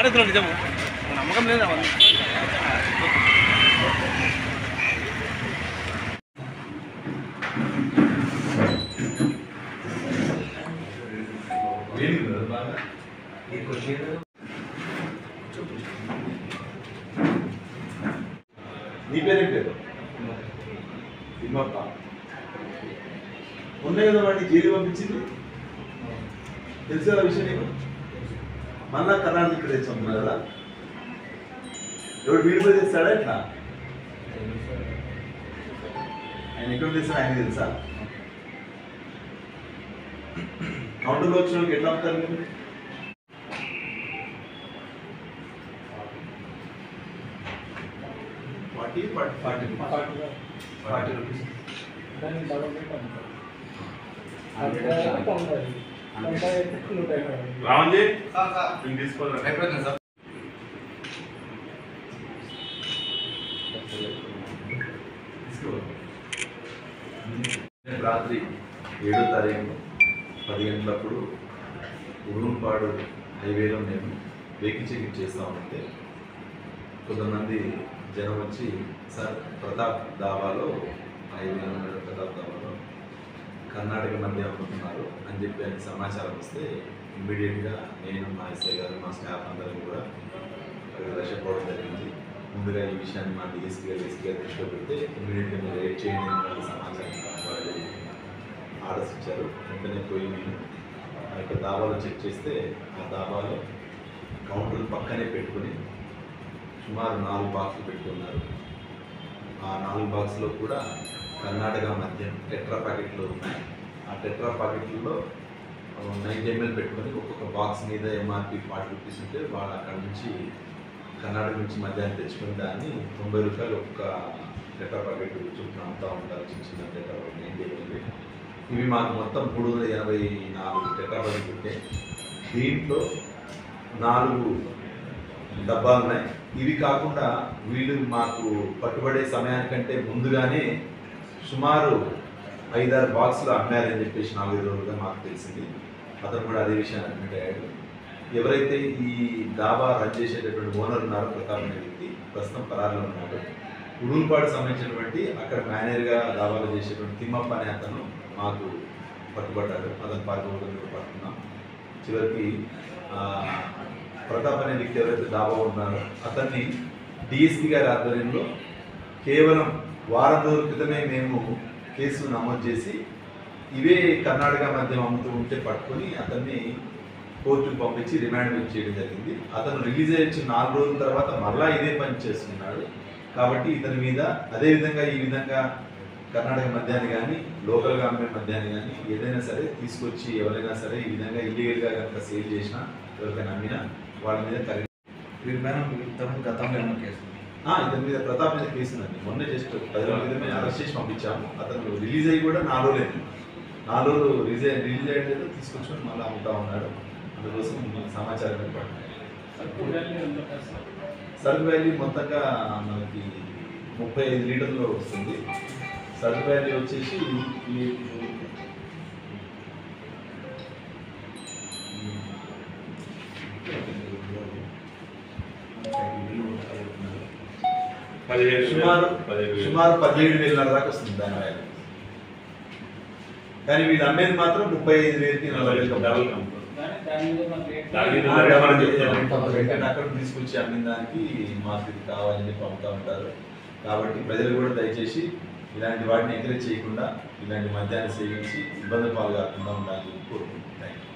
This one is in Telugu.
మాట్లాడుతున్నాడు నిజము నమ్మకం లేదా నీ పేరేం పేరు తిమ్మప్ప ఉన్నాయి కదా వాడిని జైలు పంపించింది తెలుసు కదా విషయం నీకు మళ్ళా కర్ణాటక ఇక్కడ తెచ్చుకుంటున్నా కదా ఎవరు వీడిపోయి తెస్తాడా ఇట్లా ఆయన ఎక్కడ తెస్తాడు ఆయన తెలుసా కౌంటర్లో వచ్చిన వాళ్ళకి ఎట్లా అమ్ముతారు మీరు $40 రూపీస్ రావంజీ తీసుకోవాలి సార్ రాత్రి 7వ తారీఖు 10 గంటలప్పుడు ఉరుంపాడు హైవేలో నేను వెహికల్ చెకింగ్ చేస్తూ ఉంటే కొంతమంది జనం వచ్చి సార్ ప్రతాప్ దాబాలో హైవేలో ప్రతాప్ దాబాలో కర్ణాటక మధ్య అమ్ముతున్నారు అని చెప్పి ఆయన సమాచారం వస్తే ఇమ్మీడియట్గా నేను మా ఎస్ఐ గారు మా స్టాఫ్ అందరం కూడా అక్కడ రషపోవడం జరిగింది. ముందుగా ఈ విషయాన్ని మా డిఎస్పీ గారు దృష్టిలో పెడితే ఇమ్మీడియట్గా మీరు రేట్ చేయండి అని సమాచారం వాళ్ళు ఆర్డర్స్ ఇచ్చారు. వెంటనే పోయి నేను ఆ యొక్క దాబాలో చెక్ చేస్తే ఆ దాబాలో కౌంటర్ పక్కనే పెట్టుకుని సుమారు 4 బాక్సులు పెట్టుకున్నారు. ఆ 4 బాక్సులో కూడా కర్ణాటక మద్యం టెట్రా ప్యాకెట్లు ఉన్నాయి. ఆ టెట్రా ప్యాకెట్లలో 90 ml పెట్టుకొని ఒక్కొక్క బాక్స్ మీద ఎంఆర్పి ₹40 ఉంటే వాళ్ళు అక్కడ నుంచి కర్ణాటక నుంచి మద్యాన్ని తెచ్చుకుని దాన్ని ₹90 ఒక్కొక్క టెట్రా ప్యాకెట్ చుట్టూ అమ్ముతూ ఉంటారు. చిన్న చిన్న టెట్రా ప్యాకెట్ 90 ml ఇవి మాకు మొత్తం 384 టెట్రా ప్యాకెట్ ఉంటే దీంట్లో 4 డబ్బాలు ఉన్నాయి. ఇవి కాకుండా వీళ్ళు మాకు పట్టుబడే సమయానికంటే ముందుగానే సుమారు 5-6 బాక్సులు అమ్మారని చెప్పేసి 4 రోజులుగా మాకు తెలిసింది. అతను కూడా అదే విషయాన్ని అడ్మిట్ అయ్యాడు. ఎవరైతే ఈ దాబా రన్ చేసేటటువంటి ఓనర్ ఉన్నారో ప్రతాప్ అనే వ్యక్తి ప్రస్తుతం పరారులో ఉన్నాడు. ఉడూరుపాడు సంబంధించినటువంటి అక్కడ మేనేజర్గా దాబాలో చేసేటువంటి తిమ్మప్ప అనే అతను మాకు పట్టుబడ్డాడు. అతను పాల్గొనడం పట్టుకున్నాం. చివరికి ప్రతాప్ అనే వ్యక్తి ఎవరైతే దాబా ఉన్నారో అతన్ని డిఎస్పీ గారి ఆధ్వర్యంలో కేవలం వారం రోజుల క్రితమే మేము కేసు నమోదు చేసి ఇవే కర్ణాటక మద్యం అమ్ముతూ ఉంటే పట్టుకొని అతన్ని కోర్టుకు పంపించి రిమాండ్ చేయడం జరిగింది. అతను రిలీజ్ అయ్యి 4 రోజుల తర్వాత మళ్ళా ఇదే పని చేస్తున్నాడు. కాబట్టి ఇతని మీద అదేవిధంగా ఈ విధంగా కర్ణాటక మద్యాన్ని కానీ లోకల్గా అమ్మే మద్యాన్ని కానీ ఏదైనా సరే తీసుకొచ్చి ఎవరైనా సరే ఈ విధంగా ఇల్లీగల్గా కనుక సేల్ చేసినా ఎవరికైనా అమ్మినా వాళ్ళ మీద గతంలో ఏమన్నా కేసు ఇతని మీద ప్రతాప్ మీద కేసు ఉందండి. మొన్న జస్ట్ 10 రోజుల క్రితమే అరెస్ట్ చేసి పంపించాము. అతను రిలీజ్ అయ్యి కూడా 4 రోజులు 4 రోజులు రిలీజ్ అయ్యేది తీసుకొచ్చుకొని మళ్ళీ అమ్ముతా ఉన్నాడు. అందుకోసం సమాచారం ఏర్పడుతుంది. సరుకు వ్యాలీ మొత్తంగా మనకి 35 లీటర్లు వస్తుంది. సరుకు వ్యాలీ వచ్చేసి సుమారు 17,000 దాకా వస్తుంది దాని వ్యాలీ. కానీ వీళ్ళు అమ్మేది మాత్రం 35,000 అక్కడ తీసుకొచ్చి అమ్మిన దానికి మాకు ఇది కావాలని చెప్పి అమ్ముతూ ఉంటారు. కాబట్టి ప్రజలు కూడా దయచేసి ఇలాంటి వాటిని ఎంకరేజ్ చేయకుండా ఇలాంటి మద్యాన్ని సేవించి ఇబ్బందులు పాల్గొకుండా ఉండాలని కోరుకుంటున్నాను. Thank you.